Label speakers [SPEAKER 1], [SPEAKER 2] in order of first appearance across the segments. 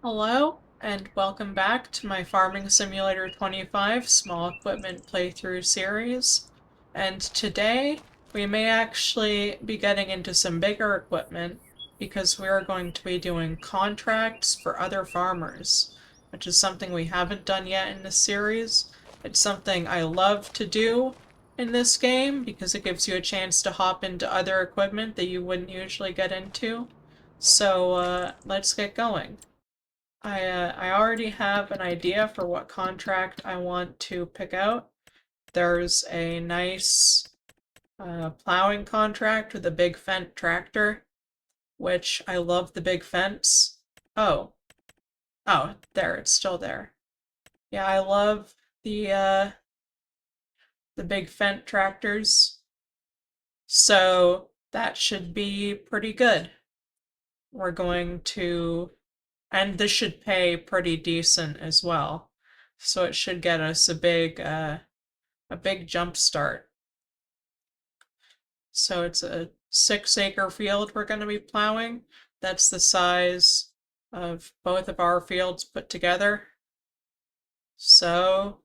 [SPEAKER 1] Hello, and welcome back to my Farming Simulator 25 small equipment playthrough series. And today, we may actually be getting into some bigger equipment because we are going to be doing contracts for other farmers, which is something we haven't done yet in this series. It's something I love to do in this game because it gives you a chance to hop into other equipment that you wouldn't usually get into. So, let's get going. I already have an idea for what contract I want to pick out. There's a nice plowing contract with a big Fendt tractor, which I love the big Fendts. Oh, oh, there, it's still there. Yeah, I love the big Fendt tractors, so that should be pretty good. We're going to And this should pay pretty decent as well. So it should get us a big jump start. So it's a 6-acre field we're going to be plowing. That's the size of both of our fields put together. So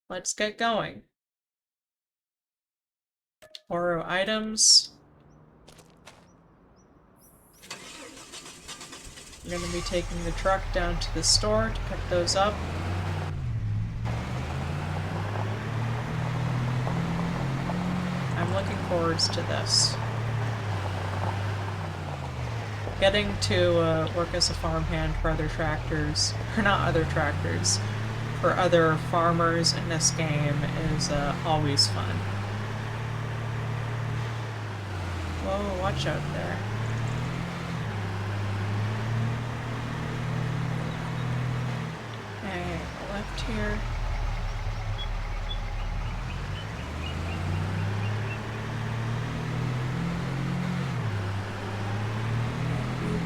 [SPEAKER 1] let's get going. Borrow items. We're going to be taking the truck down to the store to pick those up. I'm looking forward to this. Getting to work as a farmhand for other tractors, or not other tractors, for other farmers in this game is always fun. Whoa, watch out there. Okay, left here.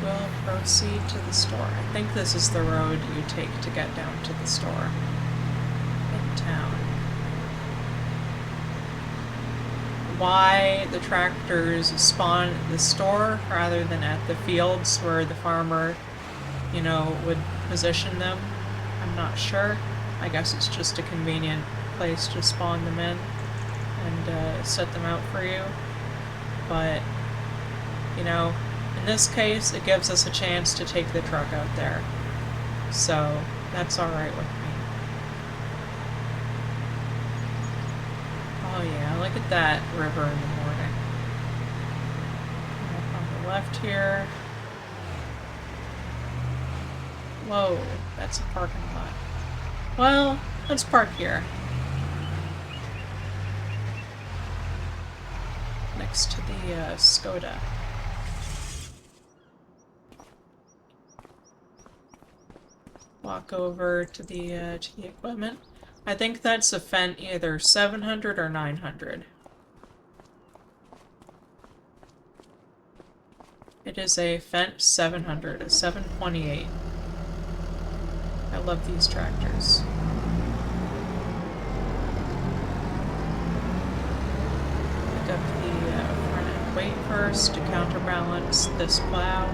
[SPEAKER 1] Will proceed to the store. I think this is the road you take to get down to the store in town. Why the tractors spawn at the store rather than at the fields where the farmer, would position them, I'm not sure. I guess it's just a convenient place to spawn them in and set them out for you. But, in this case, it gives us a chance to take the truck out there. So, that's alright with me. Oh yeah, look at that river in the morning. Up on the left here. Whoa, that's a parking lot. Well, let's park here. Next to the Skoda. Walk over to the equipment. I think that's a Fendt either 700 or 900. It is a Fendt 700, a 728. I love these tractors. Pick up the front end weight first to counterbalance this plow.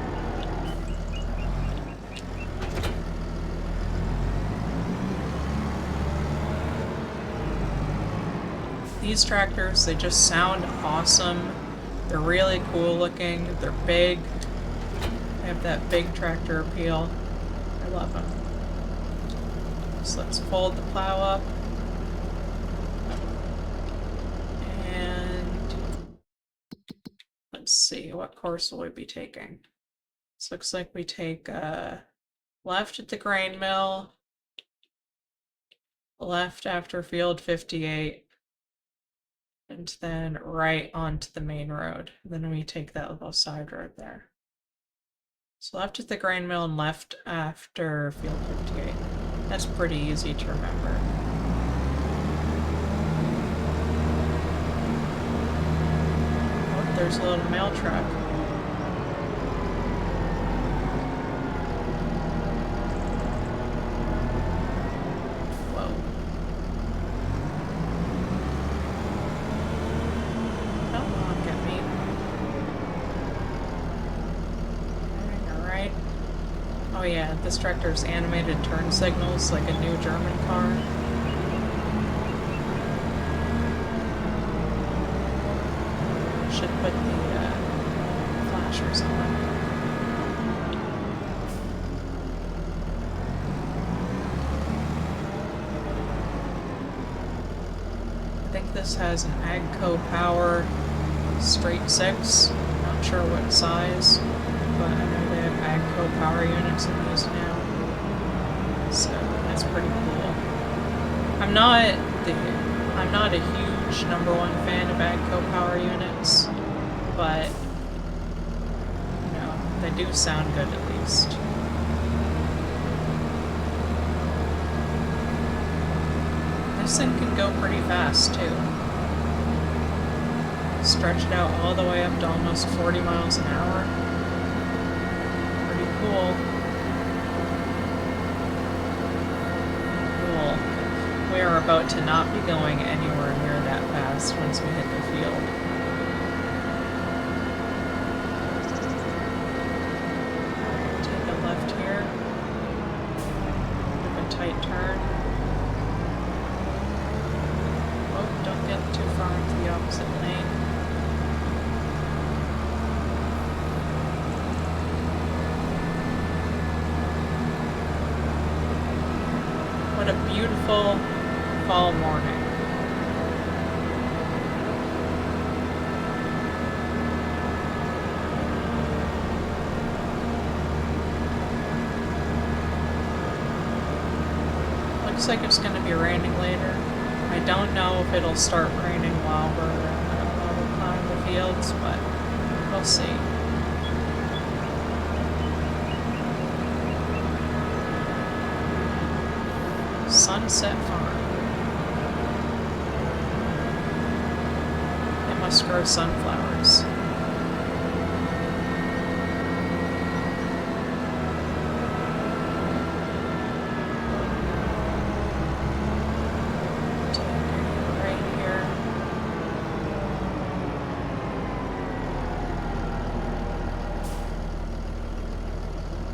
[SPEAKER 1] These tractors, they just sound awesome. They're really cool looking. They're big. They have that big tractor appeal. I love them. So let's fold the plow up. And let's see, what course will we be taking? This looks like we take left at the grain mill, left after field 58. And then right onto the main road. And then we take that little side road there. So left at the grain mill and left after field 58. That's pretty easy to remember. Oh, there's a little mail truck. Oh yeah, this tractor's animated turn signals like a new German car. Should put the flashers on. I think this has an AGCO Power straight 6. Not sure what size, but I know they have AGCO Power units in these now. So that's pretty cool. I'm not a huge #1 fan of AGCO Power units, but you know, they do sound good at least. This thing can go pretty fast too. Stretch it out all the way up to almost 40 miles an hour. Pretty cool. Cool. We are about to not be going anywhere near that fast once we hit the field. Take a left here. Give a tight turn. Oh, don't get too far into the opposite lane. What a beautiful fall morning. Looks like it's going to be raining later. I don't know if it'll start raining while we're plowing the fields, but we'll see. Sunset Farm. They must grow sunflowers. Right here.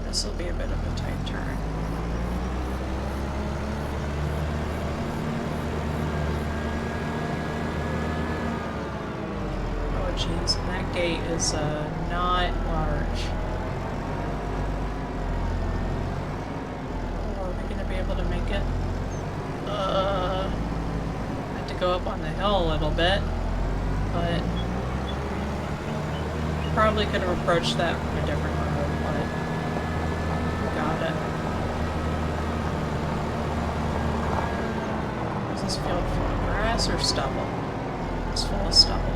[SPEAKER 1] This will be a bit of a tight turn. Jeez, and that gate is not large. Oh, are we gonna be able to make it? Had to go up on the hill a little bit, but probably could have approached that from a different road, but got it. Is this field full of grass or stubble? It's full of stubble.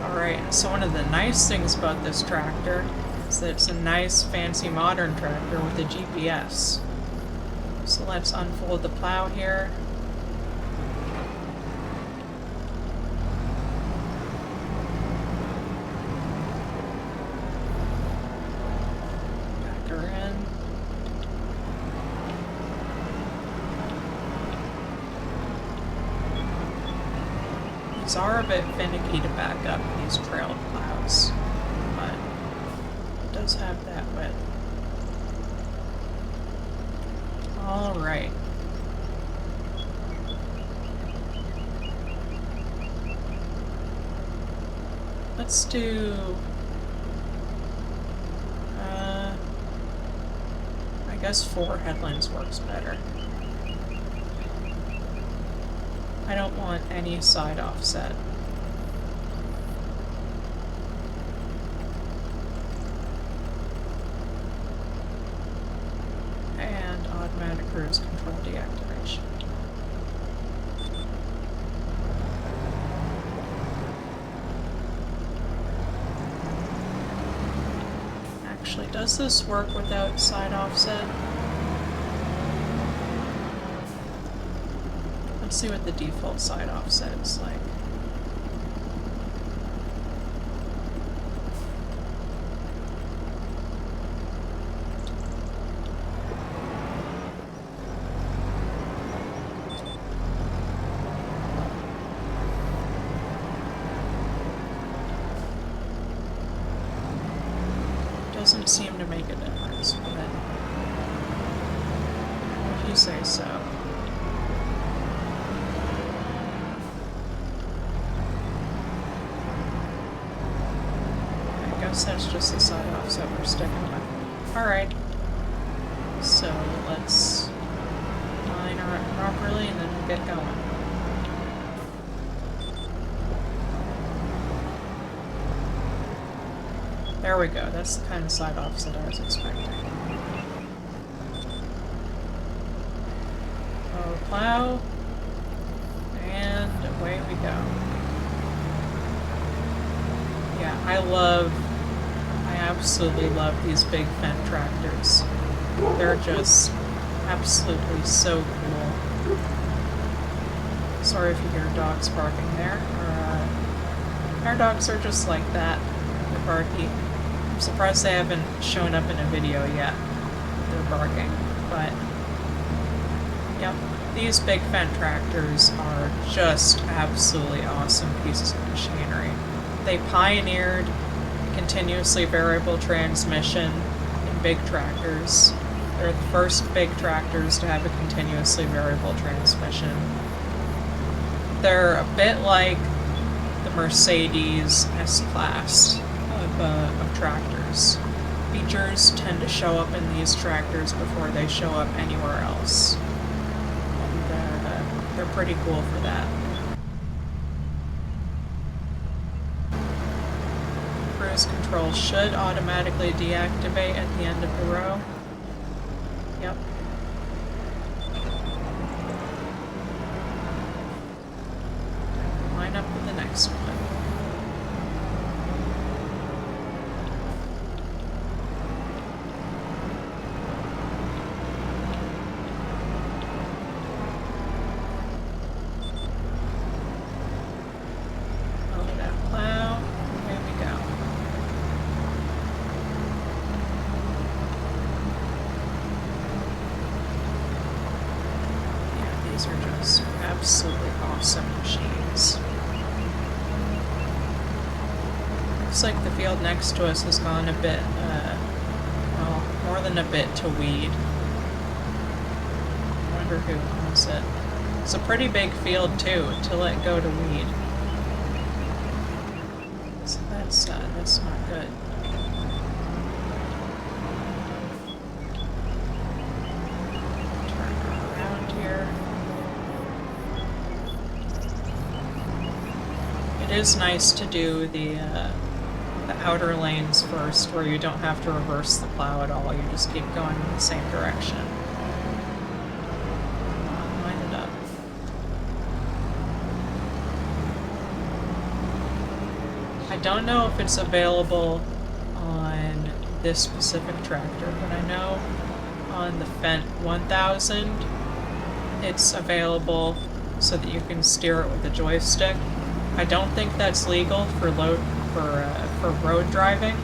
[SPEAKER 1] Alright, so one of the nice things about this tractor is that it's a nice, fancy, modern tractor with a GPS. So let's unfold the plow here. Back her in. These are a bit finicky to back up, these trailed plows, but it does have that width. Alright. Let's do... I guess 4 headlands works better. I don't want any side offset. And automatic cruise control deactivation. Actually, does this work without side offset? Let's see what the default side offset is like. doesn't seem to make a difference, but if you say so. I guess that's just the side offset we're sticking with. Alright. So let's line her up properly and then we'll get going. There we go, that's the kind of side offset I was expecting. Oh, plow. And away we go. Yeah, I absolutely love these big Fendt tractors. They're just absolutely so cool. Sorry if you hear dogs barking there. Our dogs are just like that. They're barky. I'm surprised they haven't shown up in a video yet. They're barking. But, yep. These big Fendt tractors are just absolutely awesome pieces of machinery. They pioneered continuously variable transmission in big tractors. They're the first big tractors to have a continuously variable transmission. They're a bit like the Mercedes S-Class of tractors. Features tend to show up in these tractors before they show up anywhere else. And they're pretty cool for that. Cruise control should automatically deactivate at the end of the row. Yep. Line up with the next one. Load that plow. There we go. Yeah, these are just absolutely awesome machines. Looks like the field next to us has gone a bit, well, more than a bit to weed. I wonder who owns it. It's a pretty big field, too, to let go to weed. So that's not good. Turn her around here. It is nice to do the outer lanes first, where you don't have to reverse the plow at all, you just keep going in the same direction. Line it up. I don't know if it's available on this specific tractor, but I know on the Fendt 1000 it's available so that you can steer it with a joystick. I don't think that's legal for road driving,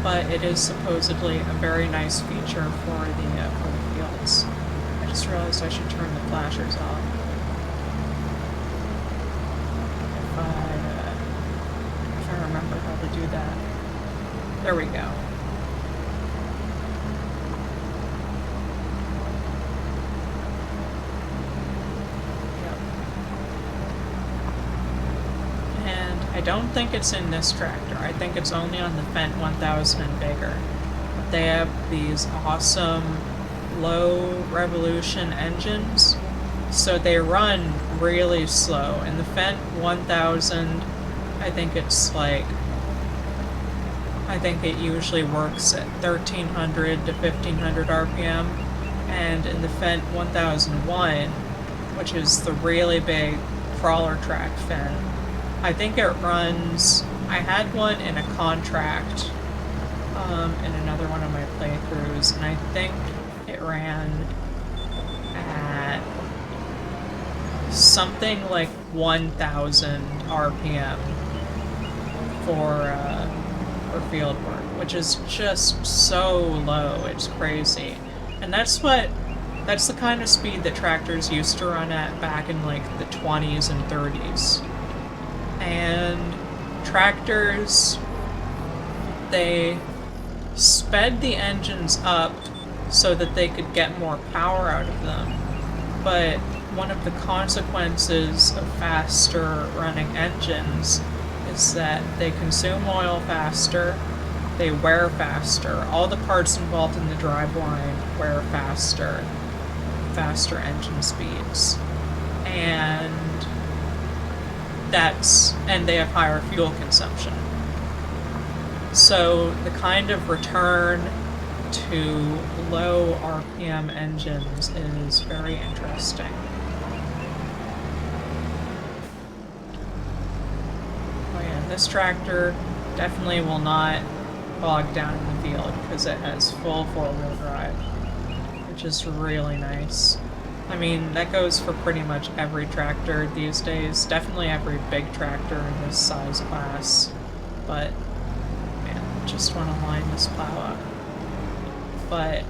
[SPEAKER 1] but it is supposedly a very nice feature for the fields. I just realized I should turn the flashers off. If I remember how to do that. There we go. I don't think it's in this tractor. I think it's only on the Fendt 1000 and bigger. But they have these awesome low revolution engines, so they run really slow. In the Fendt 1000, I think it's like, I think it usually works at 1300 to 1500 RPM. And in the Fendt 1001, which is the really big crawler track Fendt, I think it runs, I had one in a contract in another one of my playthroughs, and I think it ran at something like 1000 RPM for field work, which is just so low, it's crazy. And that's the kind of speed that tractors used to run at back in like the 20s and 30s. And tractors, they sped the engines up so that they could get more power out of them. But one of the consequences of faster running engines is that they consume oil faster, they wear faster, all the parts involved in the driveline wear faster, faster engine speeds. And they have higher fuel consumption. So the kind of return to low RPM engines is very interesting. Oh yeah, this tractor definitely will not bog down in the field because it has full four-wheel drive, which is really nice. I mean, that goes for pretty much every tractor these days. Definitely every big tractor in this size class. But, man, just want to line this plow up. But,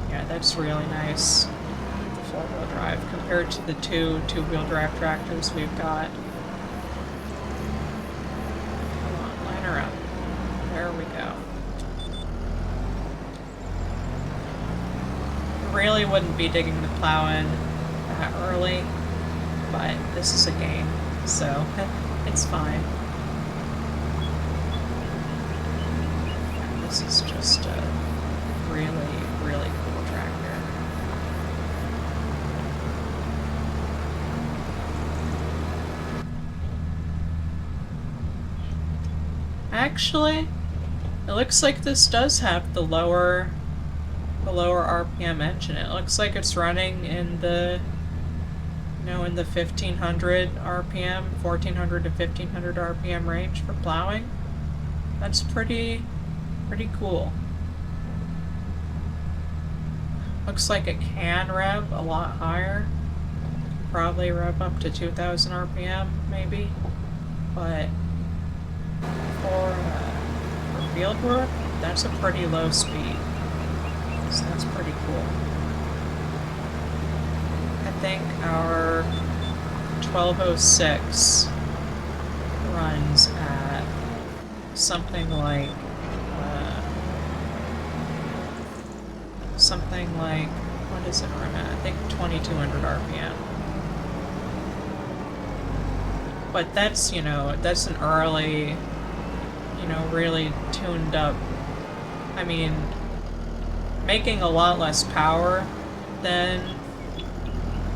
[SPEAKER 1] yeah, that's really nice. The four-wheel drive compared to the two-wheel drive tractors we've got. Come on, line her up. There we go. Really wouldn't be digging the plow in that early, but this is a game, so it's fine. This is just a really, really cool tractor. Actually, it looks like this does have the lower RPM engine. It looks like it's running in the, in the 1500 RPM, 1400 to 1500 RPM range for plowing. That's pretty cool. Looks like it can rev a lot higher. Probably rev up to 2000 RPM, maybe. But for field work, that's a pretty low speed. So that's pretty cool. I think our 1206 runs at something like what does it run at? I think 2200 RPM. But that's, that's an early, really tuned up. I mean, making a lot less power than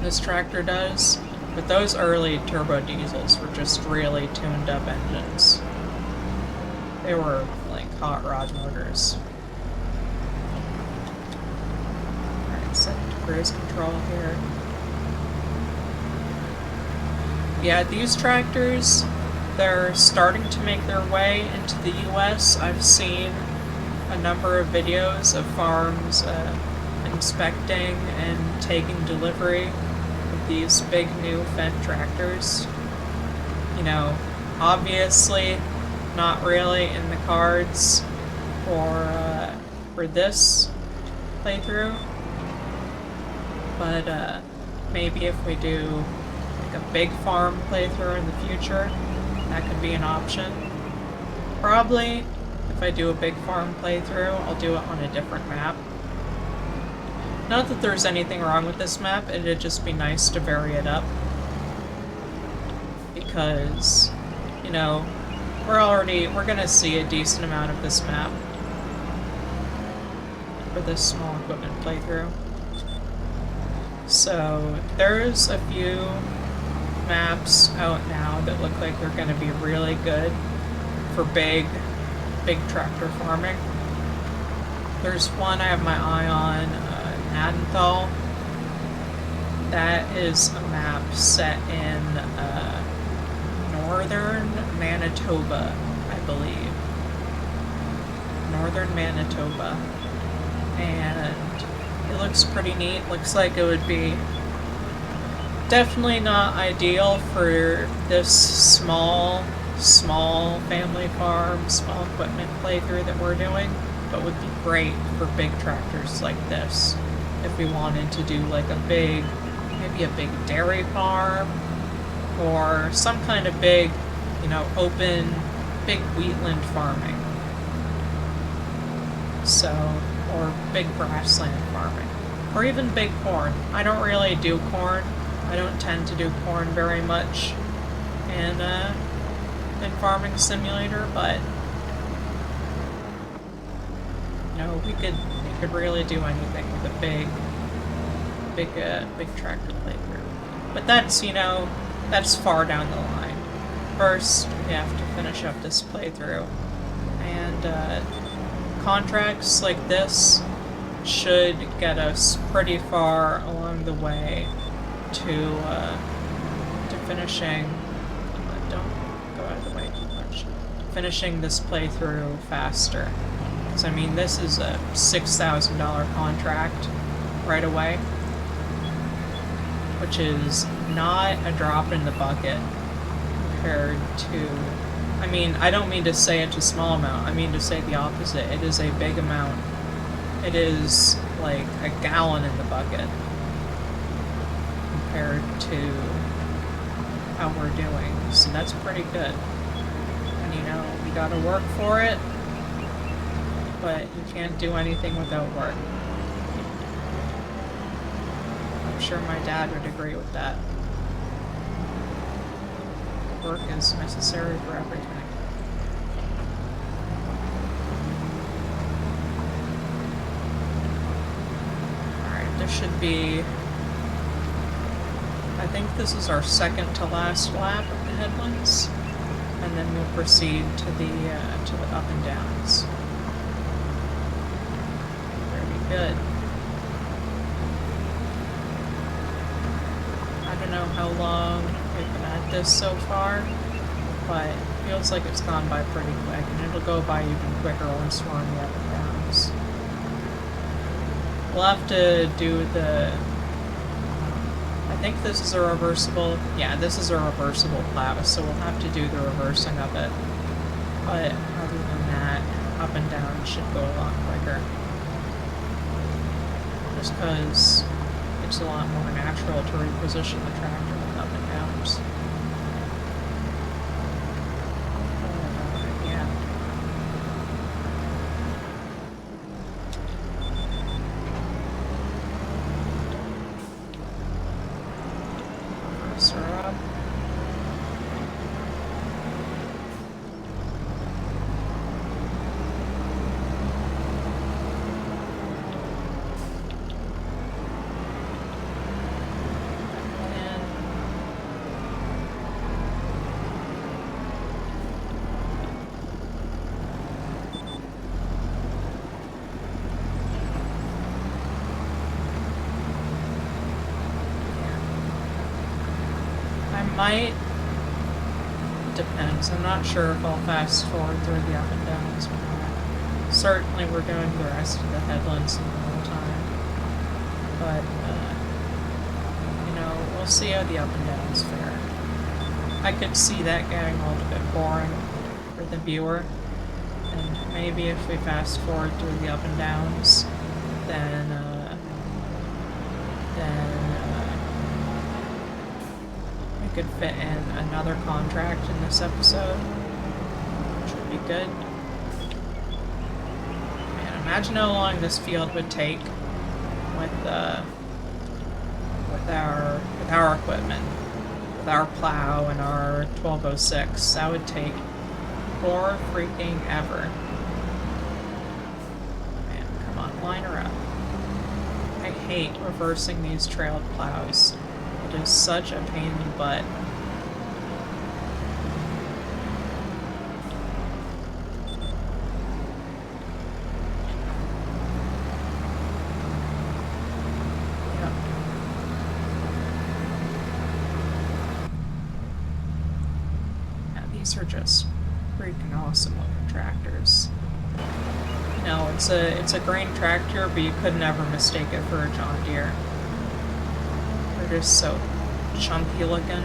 [SPEAKER 1] this tractor does, but those early turbo diesels were just really tuned up engines. They were like hot rod motors. Alright, set to cruise control here. Yeah, these tractors, they're starting to make their way into the US. I've seen a number of videos of farms inspecting and taking delivery of these big new Fendt tractors. Obviously not really in the cards for this playthrough, but maybe if we do like a big farm playthrough in the future, that could be an option. Probably if I do a big farm playthrough, I'll do it on a different map. Not that there's anything wrong with this map, it'd just be nice to vary it up. Because, we're gonna see a decent amount of this map for this small equipment playthrough. So, there's a few maps out now that look like they're gonna be really good for big tractor farming. There's one I have my eye on, Nadenthal. That is a map set in northern Manitoba, I believe. Northern Manitoba. And it looks pretty neat. Looks like it would be definitely not ideal for this small family farm, small equipment playthrough that we're doing, but would be great for big tractors like this. If we wanted to do like maybe a big dairy farm, or some kind of big, open, big wheatland farming. So, or big grassland farming. Or even big corn. I don't really do corn. I don't tend to do corn very much in Farming Simulator, but you know, we could really do anything with a big tractor playthrough. But that's, you know, that's far down the line. First, we have to finish up this playthrough, and contracts like this should get us pretty far along the way to finishing. Don't go out of the way too much. Finishing this playthrough faster. Because I mean, this is a $6,000 contract right away, which is not a drop in the bucket compared to. I mean, I don't mean to say it's a small amount. I mean to say the opposite. It is a big amount. It is like a gallon in the bucket compared to how we're doing. So that's pretty good. And you know, we gotta work for it, but you can't do anything without work. I'm sure my dad would agree with that. Work is necessary for everything. Alright, there should be... I think this is our second to last lap of the headlands, and then we'll proceed to the up and downs. Very good. I don't know how long we've been at this so far, but it feels like it's gone by pretty quick, and it'll go by even quicker once we're on the up and downs. We'll have to do the... I think this is a reversible... Yeah, this is a reversible plow, so we'll have to do the reversing of it. But other than that, up and down should go a lot quicker. Just because it's a lot more natural to reposition the tractor with up and downs. Yeah. Syrup. Might. Depends. I'm not sure if I'll fast forward through the up and downs or not. Certainly we're doing the rest of the headlands in the whole time. But, you know, we'll see how the up and downs fare. I could see that getting a little bit boring for the viewer. And maybe if we fast forward through the up and downs, then could fit in another contract in this episode, which would be good. Man, imagine how long this field would take with our equipment, with our plow and our 1206. That would take for freaking ever. Man, come on, line her up. I hate reversing these trailed plows. It is such a pain in the butt. Yep. Yeah, these are just freaking awesome looking tractors. You know, it's a grain tractor, but you could never mistake it for a John Deere. They're just so chunky looking.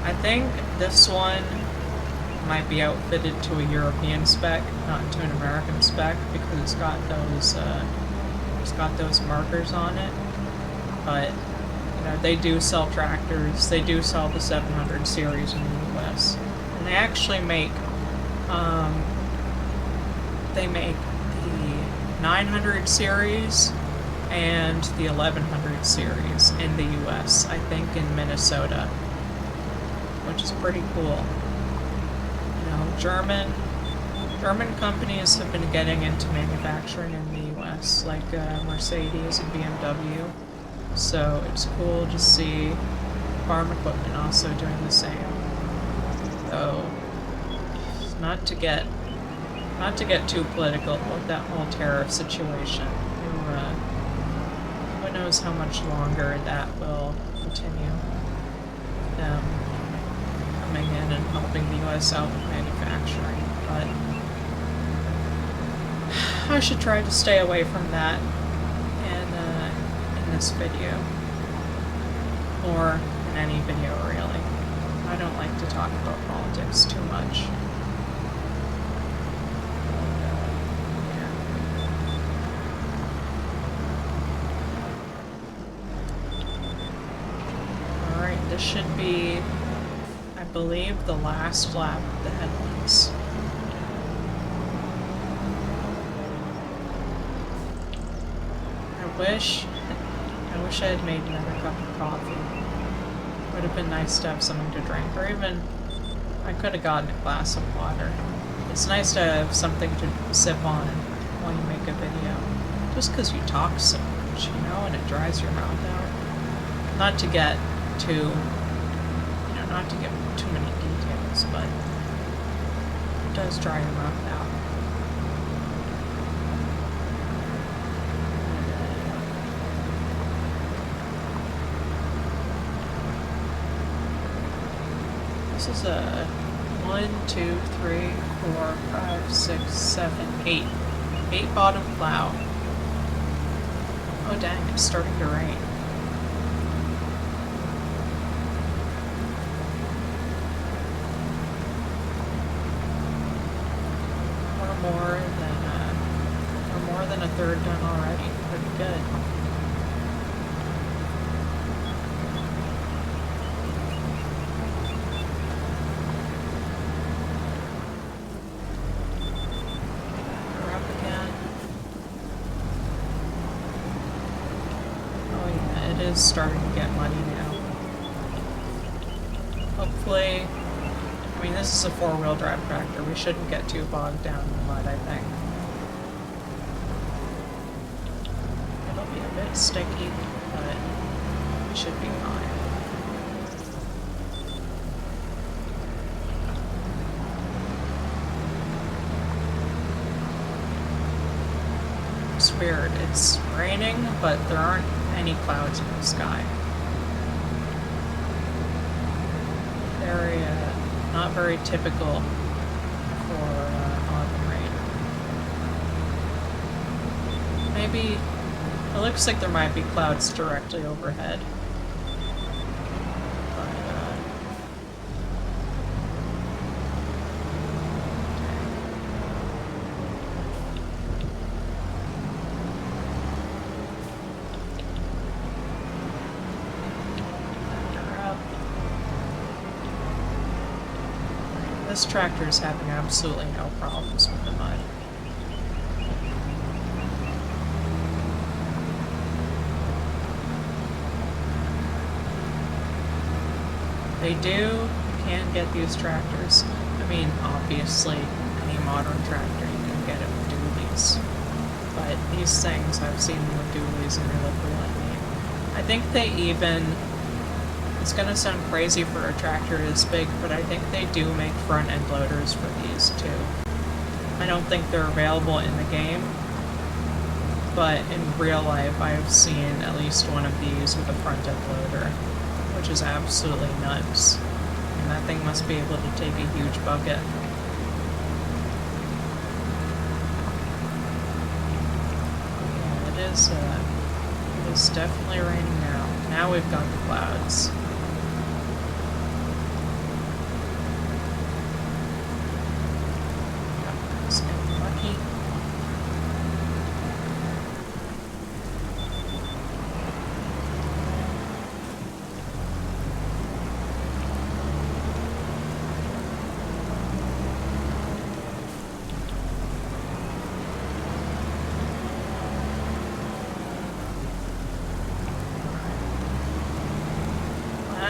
[SPEAKER 1] I think this one might be outfitted to a European spec, not to an American spec, because it's got those markers on it. But you know, they do sell tractors. They do sell the 700 series in the US, and they actually make They make the 900 series and the 1100 series in the US, I think in Minnesota, which is pretty cool. You know, German companies have been getting into manufacturing in the US, like Mercedes and BMW, so it's cool to see farm equipment also doing the same. So, not to get too political about that whole tariff situation. Who knows how much longer that will continue. Them coming in and helping the US out with manufacturing, but I should try to stay away from that in this video. Or in any video, really. I don't like to talk about politics too much. This should be, I believe, the last lap of the headlands. I wish I had made another cup of coffee. Would have been nice to have something to drink, or even I could have gotten a glass of water. It's nice to have something to sip on while you make a video. Just because you talk so much, you know, and it dries your mouth out. Not to get not to give too many details, but it does dry your mouth out. This is a 1, 2, 3, 4, 5, 6, 7, 8. 8 bottom plow. Oh dang, it's starting to rain. More than a third done already. Pretty good. We're up again. Oh yeah, it is starting to get muddy now. Hopefully, I mean, this is a 4-wheel drive tractor. We shouldn't get too bogged down in the mud, I think. It'll be a bit sticky, but it should be fine. It's weird. It's raining, but there aren't any clouds in the sky. Very, not very typical for autumn rain. Maybe it looks like there might be clouds directly overhead. This tractor is having absolutely no problems with the mud. You can get these tractors. I mean, obviously, any modern tractor you can get it with dualies. But these things, I've seen them with dualies and they look really neat. I think they even, it's gonna sound crazy for a tractor this big, but I think they do make front-end loaders for these too. I don't think they're available in the game, but in real life I've seen at least one of these with a front-end loader, which is absolutely nuts. And that thing must be able to take a huge bucket. Yeah, it is definitely raining now. Now we've got the clouds. It's getting lucky.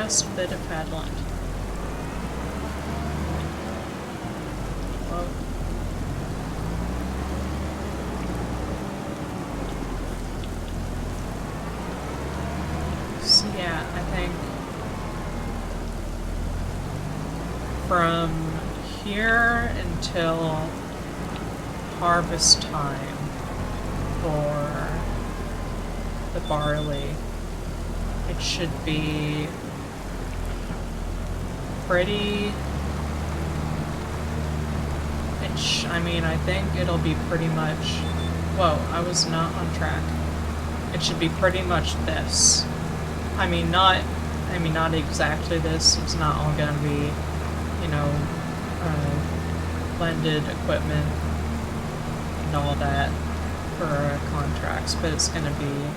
[SPEAKER 1] last bit of headland. Whoa. So yeah, I think from here until harvest time for the barley, it should be pretty... I mean, I think it'll be pretty much... Whoa, I was not on track. It should be pretty much this. I mean, not exactly this. It's not all gonna be, you know, blended equipment and all that for contracts, but it's gonna be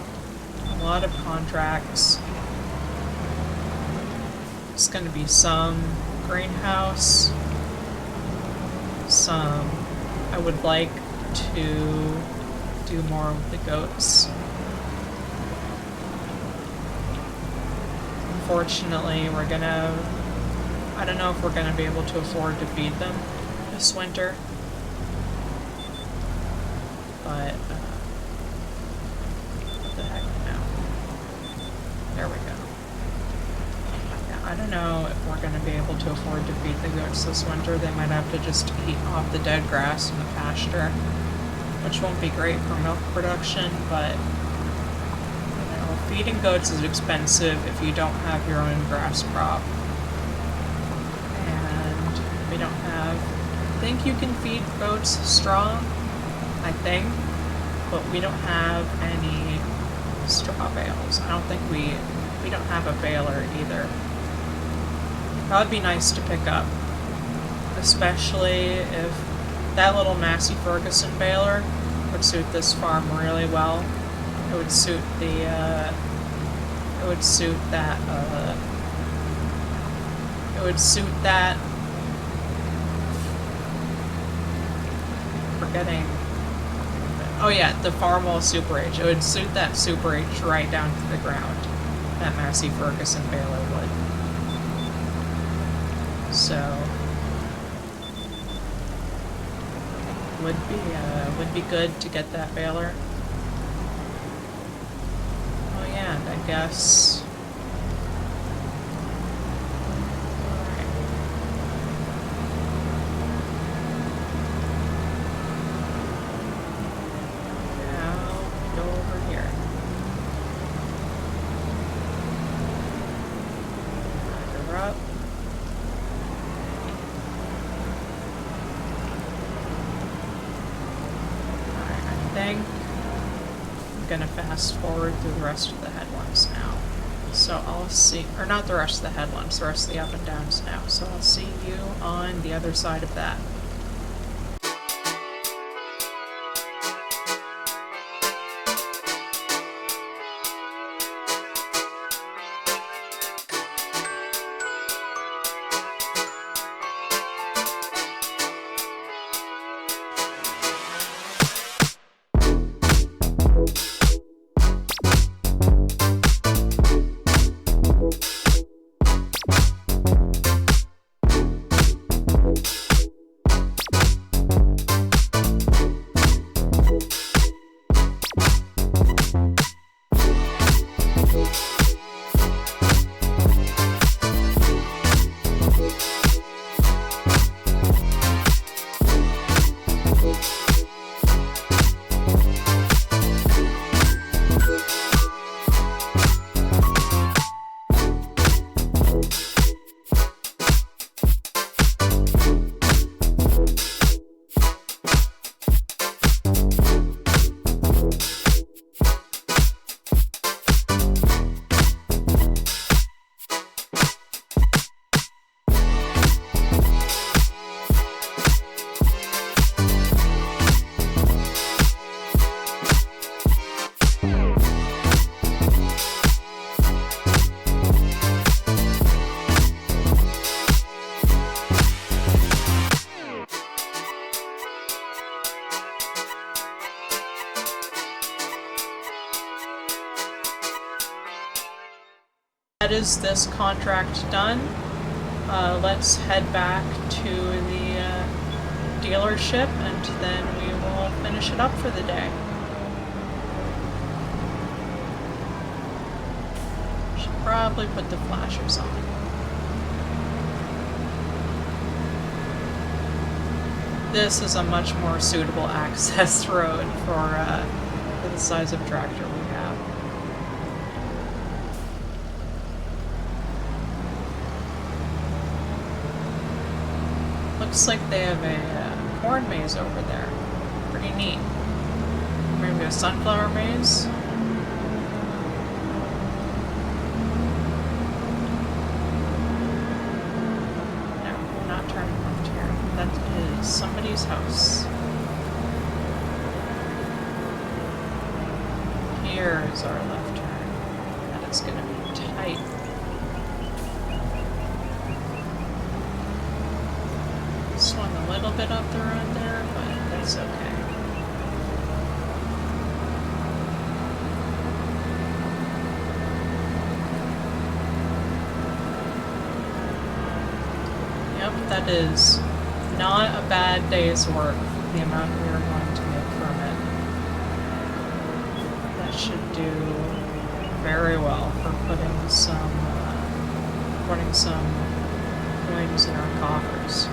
[SPEAKER 1] a lot of contracts. It's gonna be some greenhouse, some... I would like to do more with the goats. Unfortunately, we're gonna... I don't know if we're gonna be able to afford to feed them this winter. But, what the heck now? There we go. Yeah, I don't know if we're gonna be able to afford to feed the goats this winter. They might have to just eat off the dead grass in the pasture, which won't be great for milk production, but feeding goats is expensive if you don't have your own grass crop. And we don't have... I think you can feed goats straw, I think, but we don't have any straw bales. I don't think we don't have a baler either. That would be nice to pick up, especially if that little Massey Ferguson baler would suit this farm really well. It would suit the, it would suit that, forgetting, oh yeah, the Farmwell Super H. It would suit that Super H right down to the ground. That Massey Ferguson baler would. So, would be good to get that baler. And I guess... Alright. Now, go over here. Back her up. Alright, I think I'm gonna fast forward through the rest of the headlands now. So I'll see, or not the rest of the headlands, the rest of the up and downs now. So I'll see you on the other side of that. that is this contract done. Let's head back to the dealership and then we will finish it up for the day. Should probably put the flashers on. This is a much more suitable access road for the size of tractor we have. Looks like they have a corn maze over there. Pretty neat. Maybe a sunflower maze. No, we're not turning left here. That is somebody's house. Here's our left turn. That is going to be tight. Swung a little bit up the road there, but that's okay. Yep, that is not a bad day's work, the amount we are going to make from it. That should do very well for putting some coins in our coffers.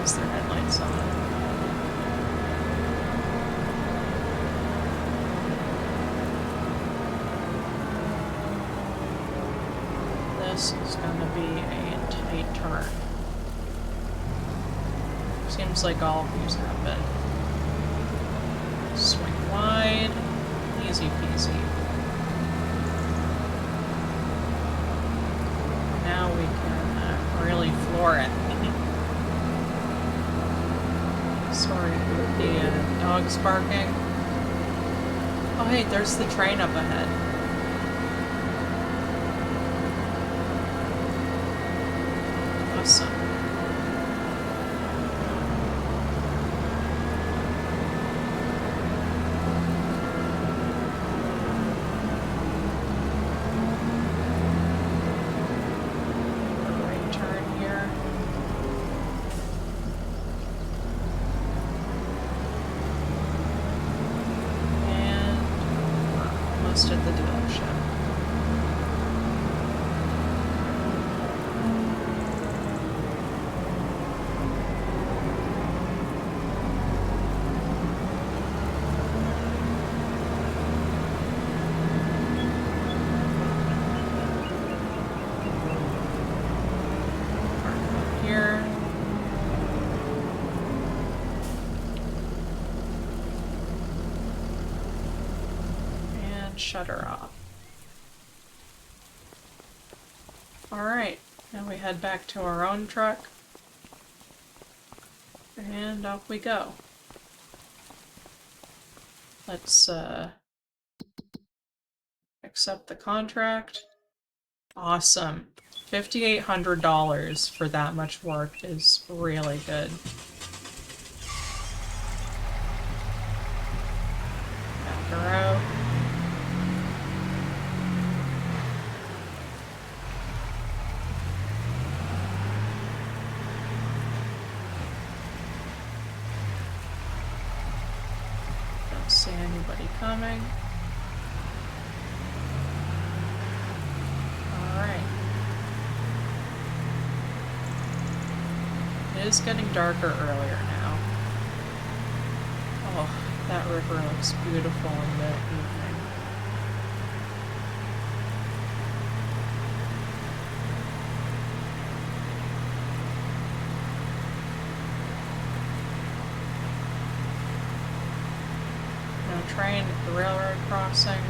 [SPEAKER 1] Their headlights on. This is going to be a tight turn. Seems like all of these have been. Swing wide, easy peasy. Now we can really floor it. Sorry, the dog's barking. Oh hey, there's the train up ahead. Awesome. Right turn here. At the dealership. Park up here. Shut her off. Alright, now we head back to our own truck. And off we go. Let's accept the contract. Awesome. $5,800 for that much work is really good. Back her out. See anybody coming. Alright. It is getting darker earlier now. Oh, that river looks beautiful in the evening. Train at the railroad crossing.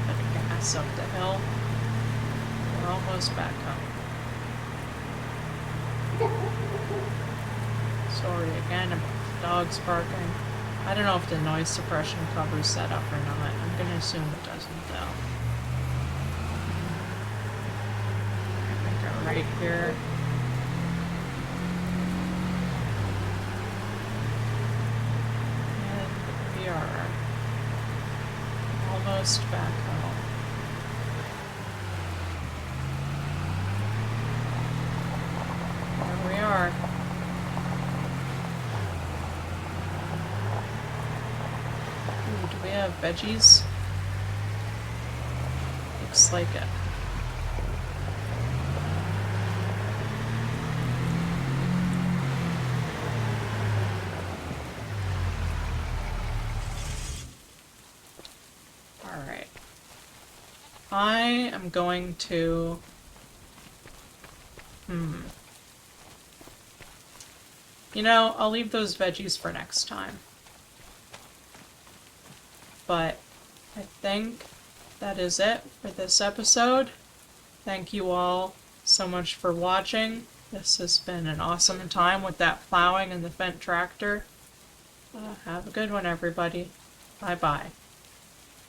[SPEAKER 1] A bit of pass up the hill. We're almost back home. Sorry again about the dogs barking. I don't know if the noise suppression cover's set up or not. I'm gonna assume it doesn't though. I think I'm right here. And we are almost back home. There we are. Ooh, do we have veggies? Looks like it. Alright. I am going to... You know, I'll leave those veggies for next time. But I think that is it for this episode. Thank you all so much for watching. This has been an awesome time with that plowing and the Fendt tractor. Have a good one, everybody. Bye-bye.